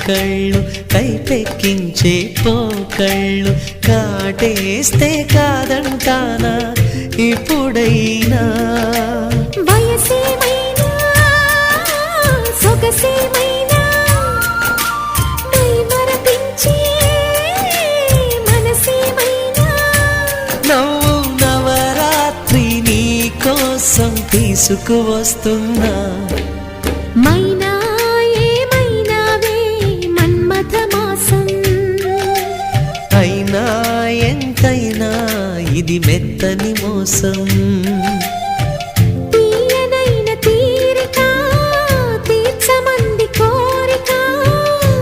కళ్ళు కైపెక్కించే పోకళ్ళు కాటేస్తే కాదంటానా ఇప్పుడైనా వయసేమైనా సొగసేమైనా మరపించే మనసేమైనా నవ్వు నవరాత్రి నీ కోసం తీసుకువస్తున్నా మైనా ఏమైనావే మన్మథ మాసం అయినా ఎంతైనా ఇది మెత్తని మోసం